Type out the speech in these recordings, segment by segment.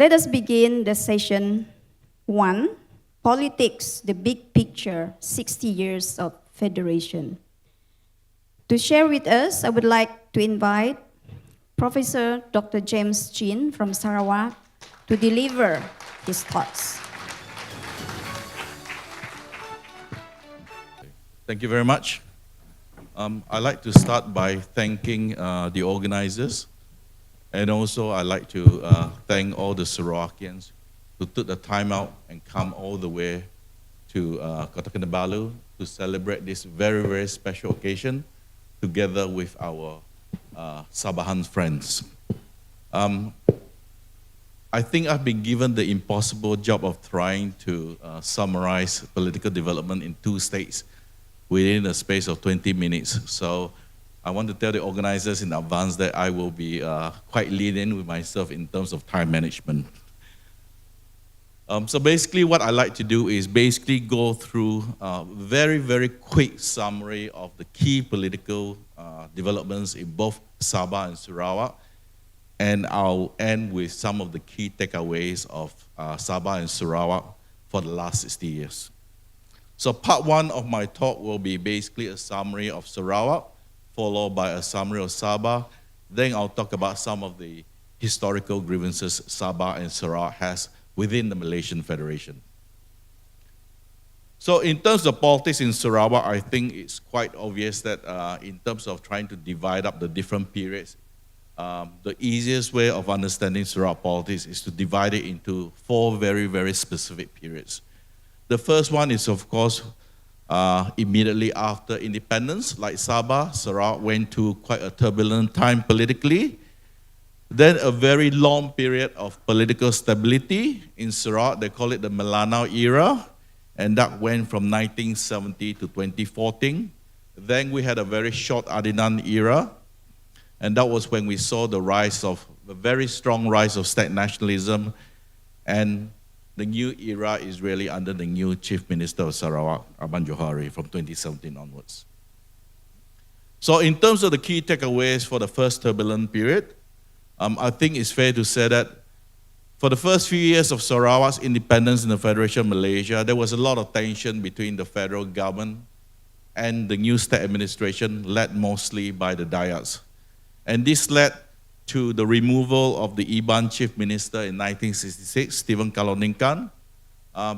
Let us begin the session 1, Politics, the Big Picture, 60 Years of Federation. To share with us, I would like to invite Professor Dr. James Chin from Sarawak to deliver his thoughts. Thank you very much. I'd like to start by thanking the organizers, and also I'd like to thank all the Sarawakians who took the time out and come all the way to Kota Kinabalu to celebrate this very, very special occasion together with our Sabahan friends. I think I've been given the impossible job of trying to summarize political development in 2 states within a space of 20 minutes. So I want to tell the organizers in advance that I will be quite lenient with myself in terms of time management. So basically what I like to do is basically go through a very, very quick summary of the key political developments in both Sabah and Sarawak, and I'll end with some of the key takeaways of Sabah and Sarawak for the last 60 years. So part 1 of my talk will be basically a summary of Sarawak, followed by a summary of Sabah. Then I'll talk about some of the historical grievances Sabah and Sarawak has within the Malaysian Federation. So in terms of politics in Sarawak, I think it's quite obvious that in terms of trying to divide up the different periods, the easiest way of understanding Sarawak politics is to divide it into 4 very, very specific periods. The first one is, of course, immediately after independence, like Sabah, Sarawak went to quite a turbulent time politically. Then a very long period of political stability in Sarawak. They call it the Melanau era, and that went from 1970 to 2014. Then we had a very short Adinan era, and that was when we saw the very strong rise of state nationalism, and the new era is really under the new Chief Minister of Sarawak, Abang Johari, from 2017 onwards. So in terms of the key takeaways for the first turbulent period, I think it's fair to say that for the first few years of Sarawak's independence in the Federation of Malaysia, there was a lot of tension between the federal government and the new state administration, led mostly by the Dayaks. And this led to the removal of the Iban Chief Minister in 1966, Stephen Kaloningkan.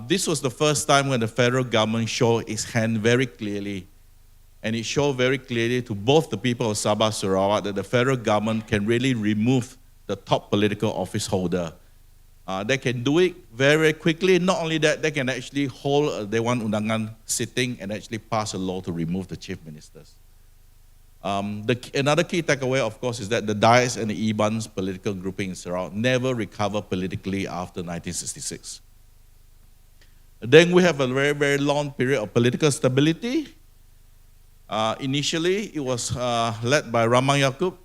This was the first time when the federal government showed its hand very clearly, and it showed very clearly to both the people of Sabah Sarawak that the federal government can really remove the top political office holder. They can do it very, very quickly. Not only that, they can actually hold a Dewan Undangan sitting and actually pass a law to remove the chief ministers. Another key takeaway, of course, is that the Dayaks and the Iban's political grouping in Sarawak never recovered politically after 1966. Then we have a very, very long period of political stability. Initially, it was led by Tun Ramang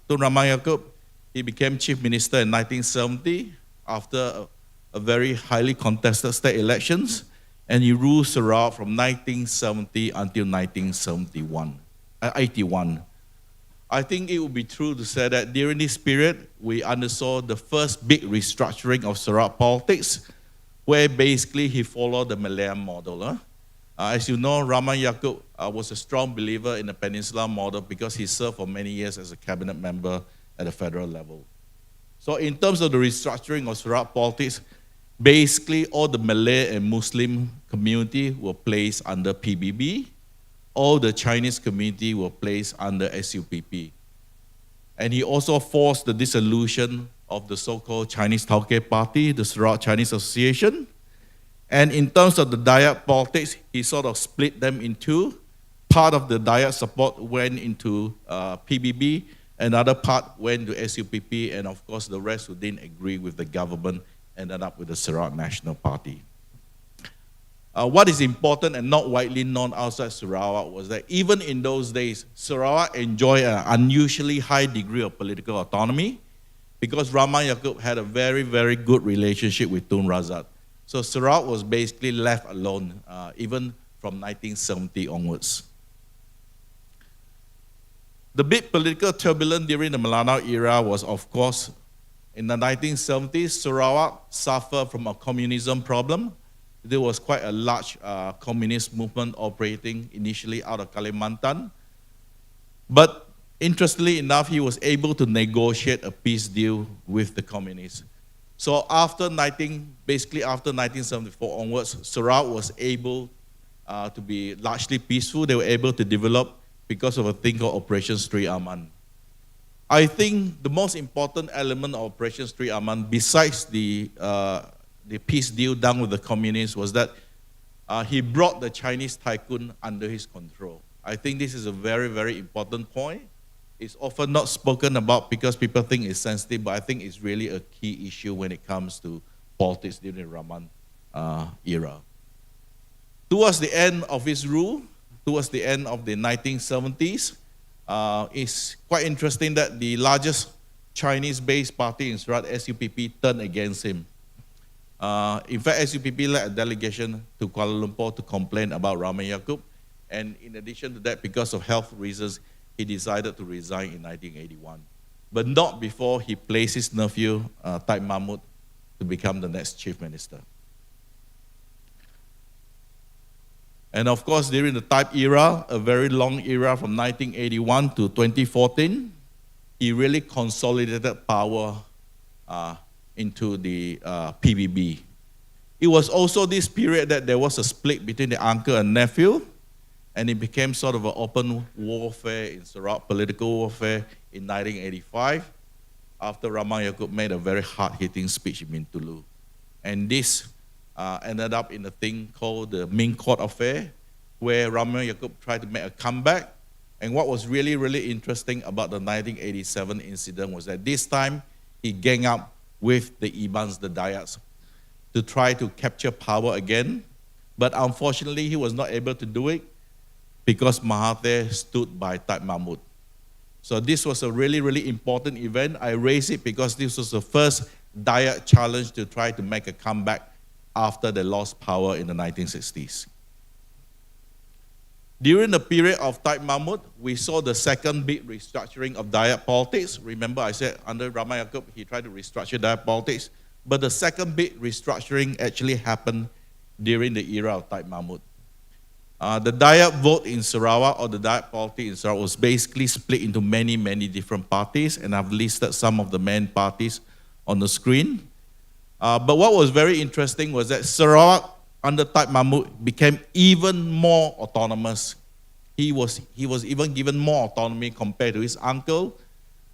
Yaakob. He became chief minister in 1970 after a very highly contested state elections, and he ruled Sarawak from 1970 until 1981. I think it would be true to say that during this period, we undersaw the first big restructuring of Sarawak politics, where basically he followed the Malayan model. As you know, Ramang Yaakob was a strong believer in the Peninsula model because he served for many years as a cabinet member at the federal level. So in terms of the restructuring of Sarawak politics, basically all the Malay and Muslim community were placed under PBB. All the Chinese community were placed under SUPP. And he also forced the dissolution of the so-called Chinese Tauke Party, the Sarawak Chinese Association. And in terms of the Dayak politics, he sort of split them in 2. Part of the Dayak support went into PBB, another part went to SUPP, and of course the rest who didn't agree with the government ended up with the Sarawak National Party. What is important and not widely known outside Sarawak was that even in those days, Sarawak enjoyed an unusually high degree of political autonomy because Ramang Yaakob had a very, very good relationship with Tun Razak. So Sarawak was basically left alone, even from 1970 onwards. The big political turbulence during the Melanau era was, of course, In the 1970s, Sarawak suffered from a communism problem. There was quite a large communist movement operating initially out of Kalimantan. But interestingly enough, he was able to negotiate a peace deal with the communists. So basically after 1974 onwards, Sarawak was able to be largely peaceful. They were able to develop because of a thing called Operation Sri Aman. I think the most important element of Operation Sri Aman, besides the peace deal done with the communists, was that he brought the Chinese tycoon under his control. I think this is a very, very important point. It's often not spoken about because people think it's sensitive, but I think it's really a key issue when it comes to politics during the Rahman era. Towards the end of his rule, towards the end of the 1970s, it's quite interesting that the largest Chinese-based party in Sarawak, SUPP, turned against him. In fact, SUPP led a delegation to Kuala Lumpur to complain about Rahman Yaakob, and in addition to that, because of health reasons, he decided to resign in 1981. But not before he placed his nephew, Taib Mahmud, to become the next chief minister. And of course, during the Taib era, a very long era from 1981 to 2014, he really consolidated power into the PBB. It was also this period that there was a split between the uncle and nephew, and it became sort of an open warfare in Sarawak, political warfare in 1985, after Rahman Yaakob made a very hard-hitting speech in Bintulu. And this ended up in a thing called the Ming Court Affair, where Rahman Yaakob tried to make a comeback. And what was really, really interesting about the 1987 incident was that this time he ganged up with the Ibans, the Dayaks, to try to capture power again. But unfortunately, he was not able to do it because Mahathir stood by Taib Mahmud. So this was a really, really important event. I raise it because this was the first Dayak challenge to try to make a comeback after they lost power in the 1960s. During the period of Taib Mahmud, we saw the second big restructuring of Dayak politics. Remember I said under Rahman Yaakob, he tried to restructure Dayak politics. But the second big restructuring actually happened during the era of Taib Mahmud. The Dayak vote in Sarawak, or the Dayak politics in Sarawak, was basically split into many, many different parties, and I've listed some of the main parties on the screen. But what was very interesting was that Sarawak, under Taib Mahmud, became even more autonomous. He was even given more autonomy compared to his uncle,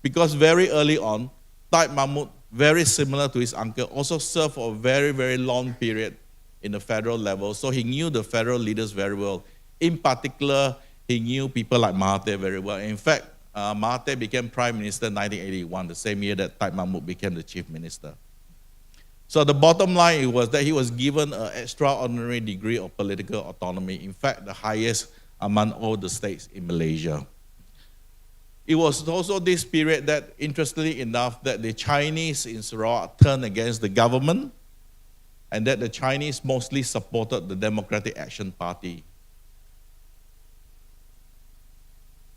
because very early on, Taib Mahmud, very similar to his uncle, also served for a very, very long period in the federal level, so he knew the federal leaders very well. In particular, he knew people like Mahathir very well. In fact, Mahathir became Prime Minister in 1981, the same year that Taib Mahmud became the Chief Minister. So the bottom line was that he was given an extraordinary degree of political autonomy, in fact, the highest among all the states in Malaysia. It was also this period that, interestingly enough, that the Chinese in Sarawak turned against the government, and that the Chinese mostly supported the Democratic Action Party.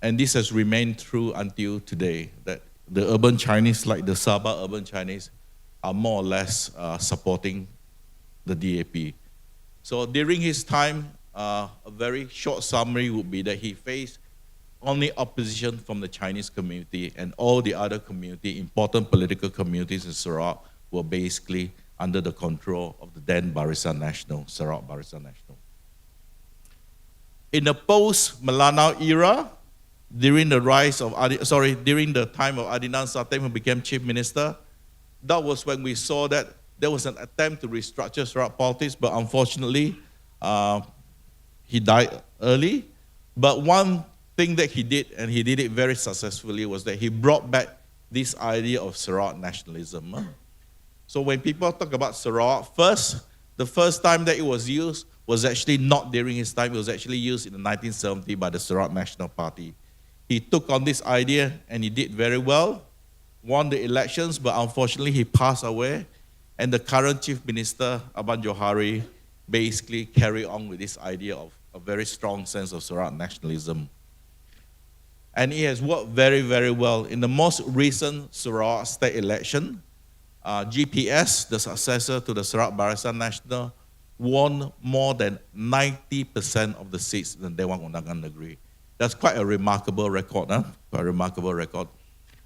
And this has remained true until today, that the urban Chinese, like the Sabah urban Chinese, are more or less supporting the DAP. So during his time, a very short summary would be that he faced only opposition from the Chinese community, and all the other community, important political communities in Sarawak, were basically under the control of the then Barisan Nasional, Sarawak Barisan Nasional. In the post-Melanau era, during the time of Adnan Satem, who became Chief Minister, that was when we saw that there was an attempt to restructure Sarawak politics, but unfortunately, he died early. But one thing that he did, and he did it very successfully, was that he brought back this idea of Sarawak nationalism. So when people talk about Sarawak, the first time that it was used was actually not during his time. It was actually used in the 1970s by the Sarawak National Party. He took on this idea and he did very well, won the elections, but unfortunately he passed away. And the current Chief Minister, Abang Johari, basically carried on with this idea of a very strong sense of Sarawak nationalism. And he has worked very, very well. In the most recent Sarawak state election, GPS, the successor to the Sarawak Barisan Nasional, won more than 90% of the seats in the Dewan Undangan Negeri. That's quite a remarkable record, huh? Quite a remarkable record.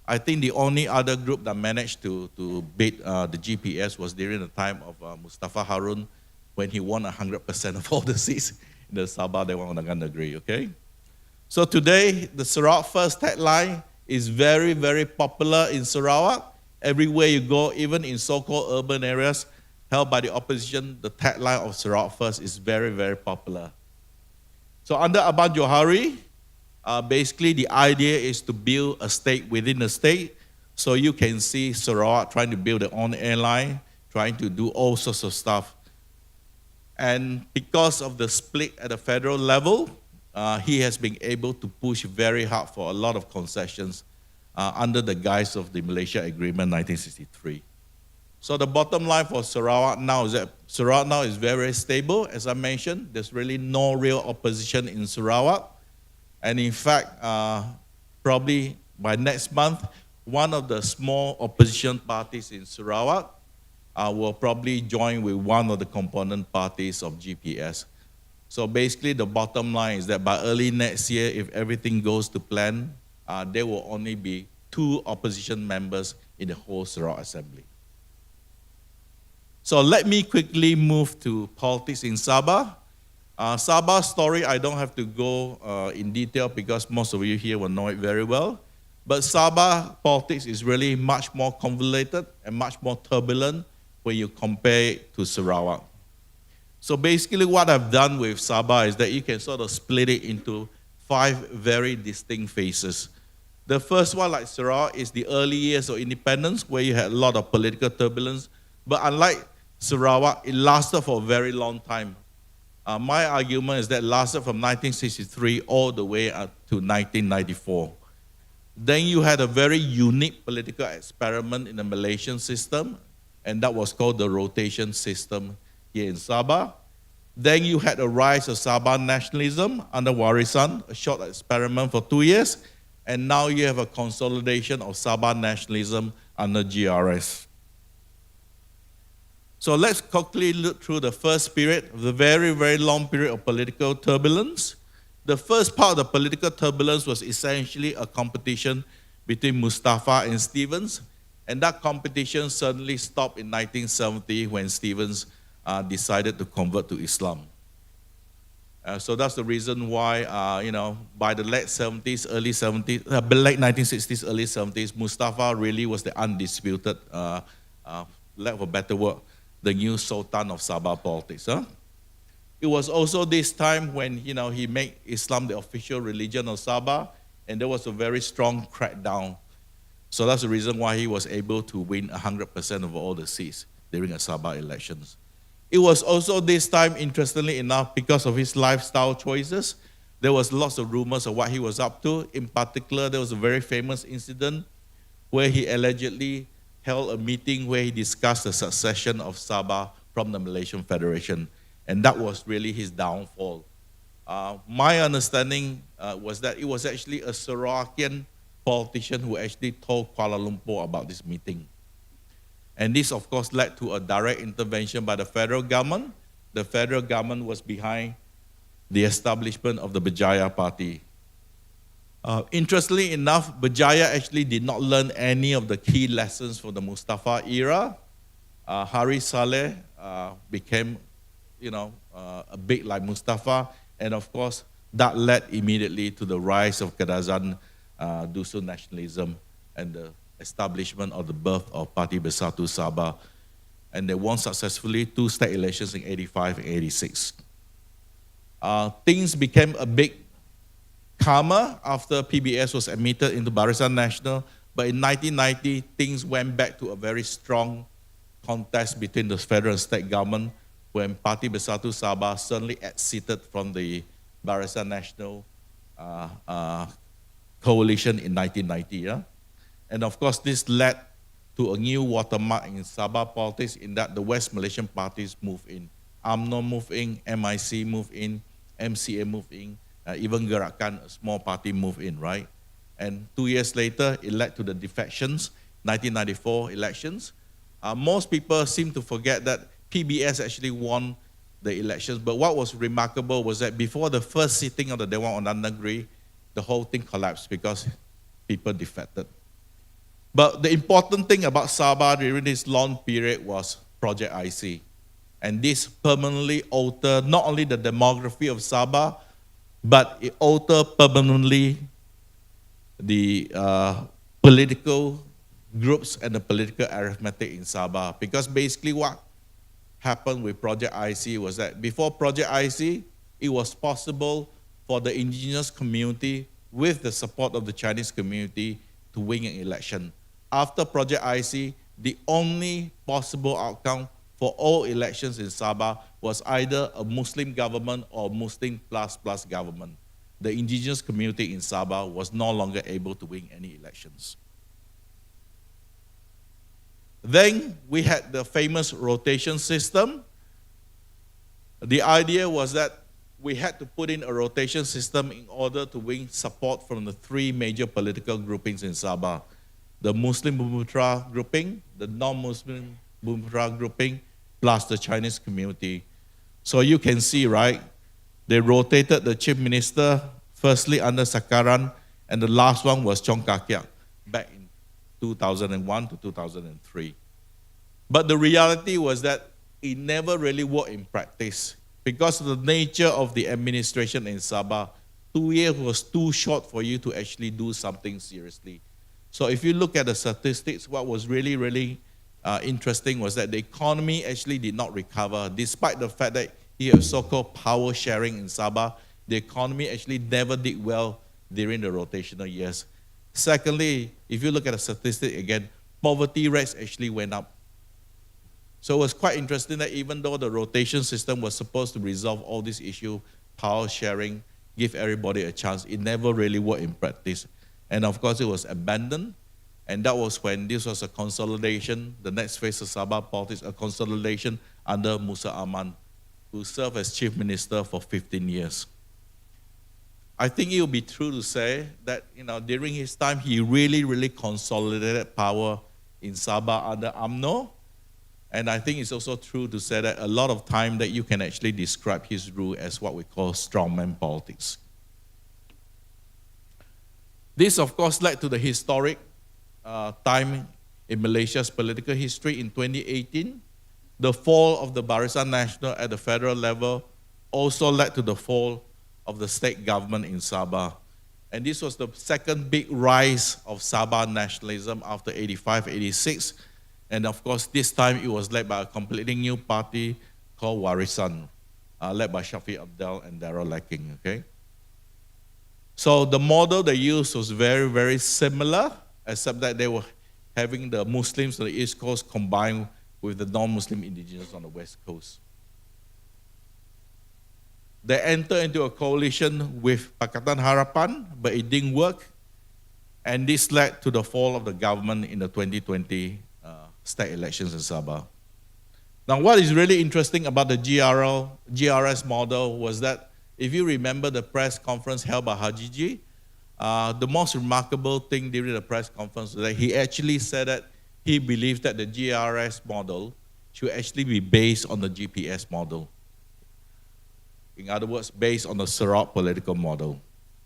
I think the only other group that managed to beat the GPS was during the time of Mustafa Harun, when he won 100% of all the seats in the Sabah Dewan Undangan Negeri, okay? So today, the Sarawak First tagline is very, very popular in Sarawak. Everywhere you go, even in so-called urban areas held by the opposition, the tagline of Sarawak First is very, very popular. So under Abang Johari, basically the idea is to build a state within a state. So you can see Sarawak trying to build their own airline, trying to do all sorts of stuff. And because of the split at the federal level, he has been able to push very hard for a lot of concessions under the guise of the Malaysia Agreement 1963. So the bottom line for Sarawak now is that Sarawak now is very, very stable. As I mentioned, there's really no real opposition in Sarawak. And in fact, probably by next month, one of the small opposition parties in Sarawak will probably join with one of the component parties of GPS. So basically the bottom line is that by early next year, if everything goes to plan, there will only be 2 opposition members in the whole Sarawak Assembly. So let me quickly move to politics in Sabah. Sabah's story, I don't have to go in detail because most of you here will know it very well. But Sabah politics is really much more convoluted and much more turbulent when you compare it to Sarawak. So basically what I've done with Sabah is that you can sort of split it into 5 very distinct phases. The first one, like Sarawak, is the early years of independence where you had a lot of political turbulence. But unlike Sarawak, it lasted for a very long time. My argument is that it lasted from 1963 all the way up to 1994. Then you had a very unique political experiment in the Malaysian system, and that was called the rotation system here in Sabah. Then you had a rise of Sabah nationalism under Warisan, a short experiment for 2 years, and now you have a consolidation of Sabah nationalism under GRS. So let's quickly look through the first period, the very, very long period of political turbulence. The first part of the political turbulence was essentially a competition between Mustafa and Stevens, and that competition suddenly stopped in 1970 when Stevens decided to convert to Islam. So that's the reason why, by the late 70s, early 70s, late 1960s, early 70s, Mustafa really was the undisputed, lack of a better word, the new Sultan of Sabah politics. Huh? It was also this time when, he made Islam the official religion of Sabah, and there was a very strong crackdown. So that's the reason why he was able to win 100% of all the seats during the Sabah elections. It was also this time, interestingly enough, because of his lifestyle choices, there was lots of rumors of what he was up to. In particular, there was a very famous incident where he allegedly held a meeting where he discussed the succession of Sabah from the Malaysian Federation. And that was really his downfall. My understanding was that it was actually a Sarawakian politician who actually told Kuala Lumpur about this meeting. And this, of course, led to a direct intervention by the federal government. The federal government was behind the establishment of the Berjaya Party. Interestingly enough, Berjaya actually did not learn any of the key lessons from the Mustafa era. Hari Saleh became, a bit like Mustafa, and of course, that led immediately to the rise of Kadazan Dusun nationalism and the establishment of the birth of Parti Bersatu Sabah. And they won successfully 2 state elections in 85 and 86. Things became a bit calmer after PBS was admitted into Barisan Nasional, but in 1990, things went back to a very strong contest between the federal and state government when Parti Bersatu Sabah suddenly exited from the Barisan Nasional coalition in 1990. Yeah? And of course, this led to a new watermark in Sabah politics in that the West Malaysian parties moved in. UMNO moved in, MIC moved in, MCA moved in, even Gerakan, a small party, moved in, right? And 2 years later, it led to the defections, 1994 elections, Most people seem to forget that PBS actually won the elections, but what was remarkable was that before the first sitting of the Dewan Undangan Negeri, the whole thing collapsed because people defected. But the important thing about Sabah during this long period was Project IC. And this permanently altered not only the demography of Sabah, but it altered permanently the political groups and the political arithmetic in Sabah. Because basically what happened with Project IC was that before Project IC, it was possible for the indigenous community with the support of the Chinese community to win an election. After Project IC, the only possible outcome for all elections in Sabah was either a Muslim government or Muslim plus government. The indigenous community in Sabah was no longer able to win any elections. Then we had the famous rotation system. The idea was that we had to put in a rotation system in order to win support from the three major political groupings in Sabah. The Muslim Bumiputera grouping, the non-Muslim Bumiputera grouping, plus the Chinese community. So you can see, right, they rotated the chief minister, firstly under Sakaran, and the last one was Chong Kakiak, back in 2001 to 2003. But the reality was that it never really worked in practice. Because of the nature of the administration in Sabah, 2 years was too short for you to actually do something seriously. So if you look at the statistics, what was really interesting was that the economy actually did not recover. Despite the fact that you have so-called power sharing in Sabah, the economy actually never did well during the rotational years. Secondly, if you look at the statistic again, poverty rates actually went up. So it was quite interesting that even though the rotation system was supposed to resolve all these issues, power sharing, give everybody a chance, it never really worked in practice. And of course, it was abandoned. And that was when this was a consolidation, the next phase of Sabah politics, a consolidation under Musa Aman, who served as chief minister for 15 years. I think it would be true to say that during his time, he really consolidated power in Sabah under UMNO. And I think it's also true to say that a lot of time that you can actually describe his rule as what we call strongman politics. This, of course, led to the historic time in Malaysia's political history in 2018. The fall of the Barisan Nasional at the federal level also led to the fall of the state government in Sabah. And this was the second big rise of Sabah nationalism after 85, 86. And of course, this time it was led by a completely new party called Warisan, led by Shafiq Abdel and Darrell Lacking, okay? So the model they used was very similar, except that they were having the Muslims on the East Coast combined with the non-Muslim indigenous on the West Coast. They entered into a coalition with Pakatan Harapan, but it didn't work. And this led to the fall of the government in the 2020 state elections in Sabah. Now, what is really interesting about the GRS model was that if you remember the press conference held by Hajiji, the most remarkable thing during the press conference was that he actually said that he believed that the GRS model should actually be based on the GPS model. In other words, based on the Sarawak political model.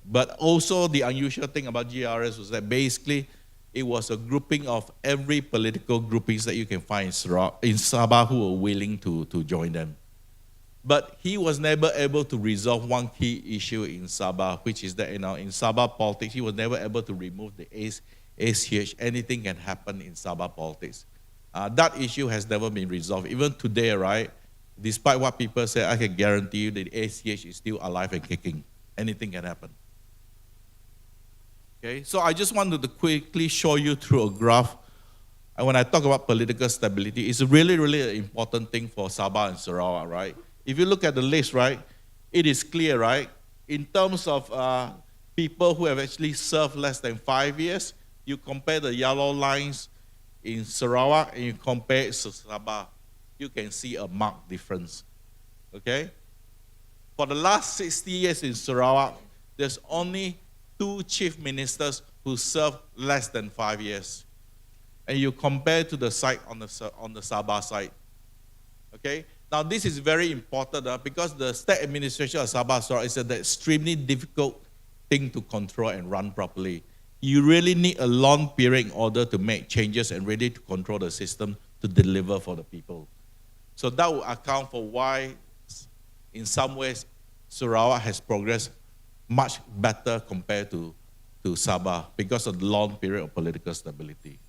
But also the unusual thing about GRS was that basically it was a grouping of every political groupings that you can find in Sabah who were willing to join them. But he was never able to resolve one key issue in Sabah, which is that in Sabah politics, he was never able to remove the ACH. Anything can happen in Sabah politics. That issue has never been resolved. Even today, right, despite what people say, I can guarantee you that the ACH is still alive and kicking. Anything can happen. Okay, so I just wanted to quickly show you through a graph. And when I talk about political stability, it's really an important thing for Sabah and Sarawak, right? If you look at the list, right, it is clear, right? In terms of people who have actually served less than 5 years, you compare the yellow lines in Sarawak and you compare it to Sabah, you can see a marked difference, okay? For the last 60 years in Sarawak, there's only 2 chief ministers who served less than 5 years. and you compare to the side on the Sabah side. Okay? Now this is very important because the state administration of Sabah and Sarawak is an extremely difficult thing to control and run properly. You really need a long period in order to make changes and ready to control the system to deliver for the people. So that will account for why, in some ways, Sarawak has progressed much better compared to Sabah because of the long period of political stability.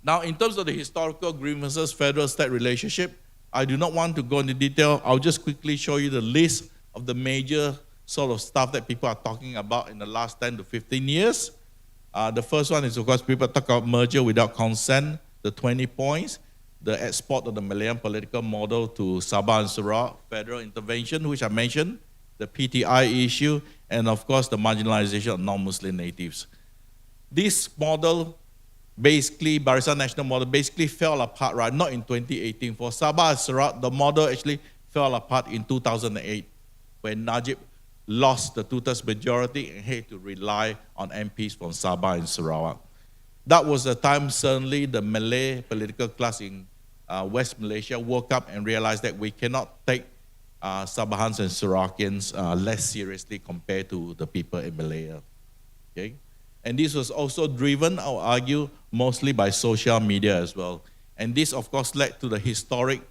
Now, in terms of the historical grievances, federal-state relationship, I do not want to go into detail. I'll just quickly show you the list of the major sort of stuff that people are talking about in the last 10 to 15 years. The first one is, of course, people talk about merger without consent, the 20 points, the export of the Malayan political model to Sabah and Sarawak, federal intervention, which I mentioned, the PTI issue, and of course, the marginalization of non-Muslim natives. This model, basically, Barisan Nasional model, basically fell apart, right? Not in 2018. For Sabah and Sarawak, the model actually fell apart in 2008, when Najib lost the two-thirds majority and had to rely on MPs from Sabah and Sarawak. That was the time, certainly, the Malay political class in West Malaysia woke up and realized that we cannot take Sabahans and Sarawakians less seriously compared to the people in Malaya. Okay? And this was also driven, I would argue, mostly by social media as well. And this, of course, led to the historic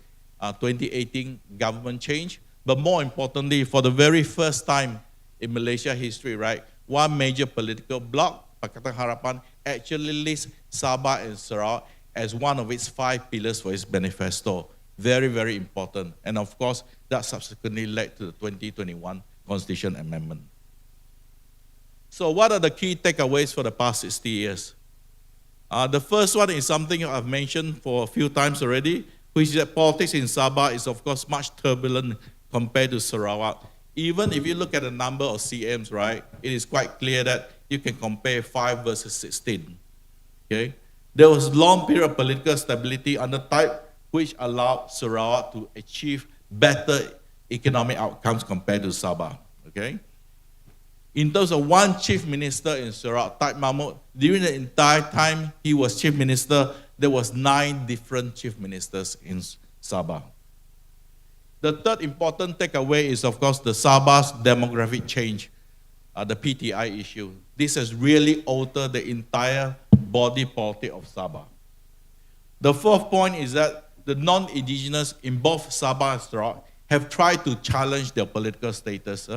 2018 government change. But more importantly, for the very first time in Malaysia history, right, one major political bloc, Pakatan Harapan, actually lists Sabah and Sarawak as one of its 5 pillars for its manifesto. Very, very important. And of course, that subsequently led to the 2021 Constitution Amendment. So what are the key takeaways for the past 60 years? The first one is something I've mentioned for a few times already, which is that politics in Sabah is, of course, much turbulent compared to Sarawak. Even if you look at the number of CMs, right, it is quite clear that you can compare 5 versus 16. Okay? There was a long period of political stability under type, which allowed Sarawak to achieve better economic outcomes compared to Sabah. Okay? In terms of one chief minister in Sarawak, Taib Mahmud, during the entire time he was chief minister, there was 9 different chief ministers in Sabah. The third important takeaway is, of course, the Sabah's demographic change, the PTI issue. This has really altered the entire body politic of Sabah. The fourth point is that the non-indigenous in both Sabah and Sarawak have tried to challenge their political status.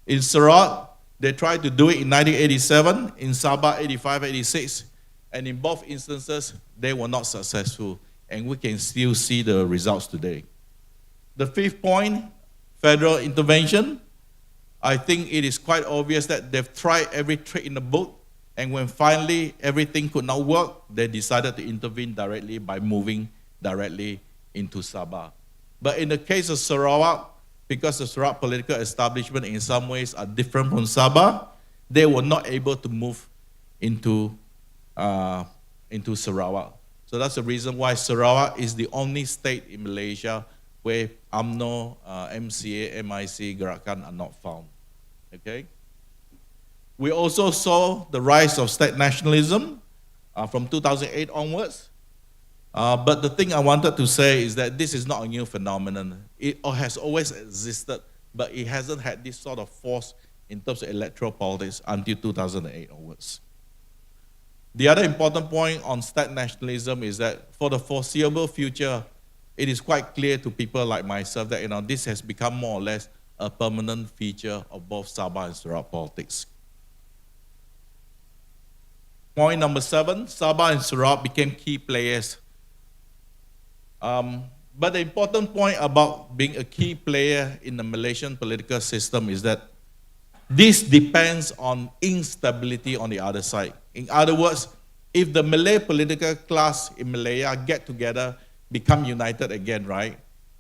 In Sarawak, they tried to do it in 1987, in Sabah 85, 86, and in both instances, they were not successful, and we can still see the results today. The fifth point, federal intervention. I think it is quite obvious that they've tried every trick in the book, and when finally everything could not work, they decided to intervene directly by moving directly into Sabah. But in the case of Sarawak, because the Sarawak political establishment in some ways are different from Sabah, they were not able to move into Sarawak. So that's the reason why Sarawak is the only state in Malaysia where UMNO, MCA, MIC, Gerakan are not found. Okay? We also saw the rise of state nationalism from 2008 onwards. But the thing I wanted to say is that this is not a new phenomenon. It has always existed, but it hasn't had this sort of force in terms of electoral politics until 2008 onwards. The other important point on state nationalism is that for the foreseeable future, it is quite clear to people like myself that this has become more or less a permanent feature of both Sabah and Sarawak politics. Point number 7, Sabah and Sarawak became key players. But the important point about being a key player in the Malaysian political system is that this depends on instability on the other side. In other words, if the Malay political class in Malaya get together, become united again, right,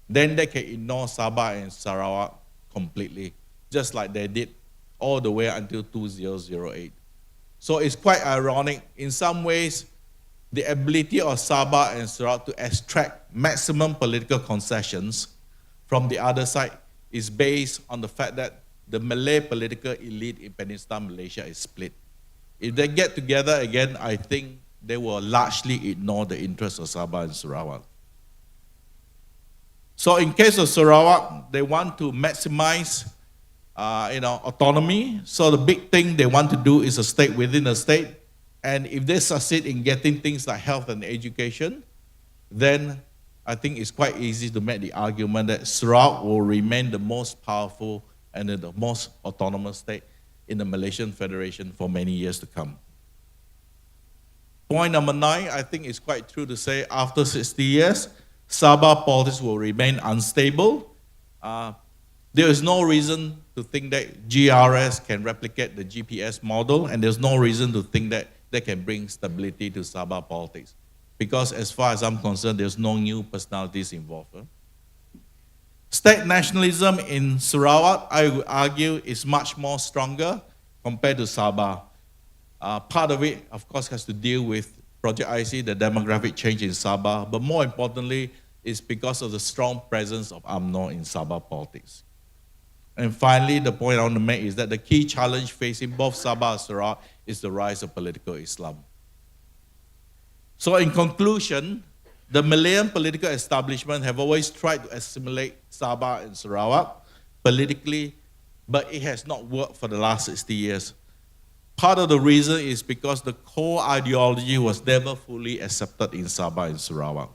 then they can ignore Sabah and Sarawak completely, just like they did all the way until 2008. So it's quite ironic. In some ways, the ability of Sabah and Sarawak to extract maximum political concessions from the other side is based on the fact that the Malay political elite in Peninsular Malaysia is split. If they get together again, I think they will largely ignore the interests of Sabah and Sarawak. So in case of Sarawak, they want to maximize autonomy. So the big thing they want to do is a state within a state. And if they succeed in getting things like health and education, then I think it's quite easy to make the argument that Sarawak will remain the most powerful and the most autonomous state in the Malaysian Federation for many years to come. Point number 9, I think it's quite true to say after 60 years, Sabah politics will remain unstable. There is no reason to think that GRS can replicate the GPS model, and there's no reason to think that they can bring stability to Sabah politics. Because as far as I'm concerned, there's no new personalities involved. State nationalism in Sarawak, I would argue, is much more stronger compared to Sabah. Part of it, of course, has to deal with Project IC, the demographic change in Sabah, but more importantly, is because of the strong presence of UMNO in Sabah politics. And finally, the point I want to make is that the key challenge facing both Sabah and Sarawak is the rise of political Islam. So in conclusion, the Malayan political establishment have always tried to assimilate Sabah and Sarawak politically, but it has not worked for the last 60 years. Part of the reason is because the core ideology was never fully accepted in Sabah and Sarawak.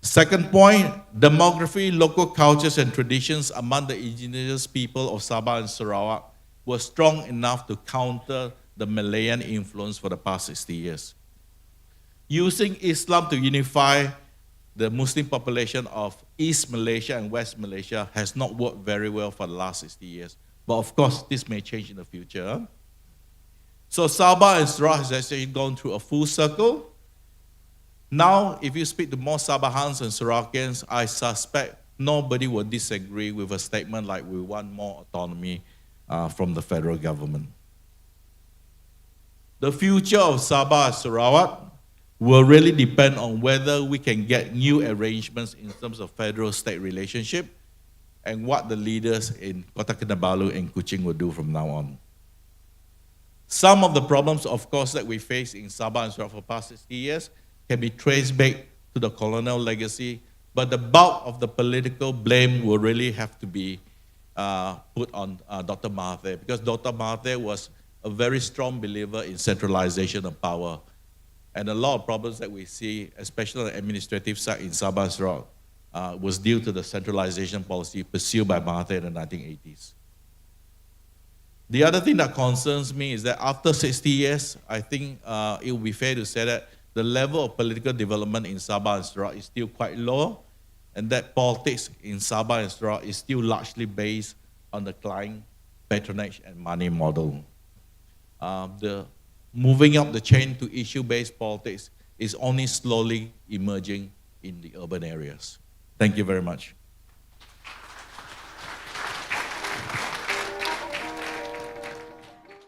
Second point, demography, local cultures and traditions among the indigenous people of Sabah and Sarawak were strong enough to counter the Malayan influence for the past 60 years. Using Islam to unify the Muslim population of East Malaysia and West Malaysia has not worked very well for the last 60 years. But of course, this may change in the future. So Sabah and Sarawak has actually gone through a full circle. Now, if you speak to more Sabahans and Sarawakians, I suspect nobody will disagree with a statement like we want more autonomy from the federal government. The future of Sabah and Sarawak will really depend on whether we can get new arrangements in terms of federal-state relationship and what the leaders in Kota Kinabalu and Kuching will do from now on. Some of the problems, of course, that we face in Sabah and Sarawak for the past 60 years can be traced back to the colonial legacy, but the bulk of the political blame will really have to be put on Dr. Mahathir, because Dr. Mahathir was a very strong believer in centralization of power. And a lot of problems that we see, especially on the administrative side in Sabah and Sarawak, was due to the centralization policy pursued by Mahathir in the 1980s. The other thing that concerns me is that after 60 years, I think it would be fair to say that the level of political development in Sabah and Sarawak is still quite low, and that politics in Sabah and Sarawak is still largely based on the client patronage and money model. The moving up the chain to issue-based politics is only slowly emerging in the urban areas. Thank you very much.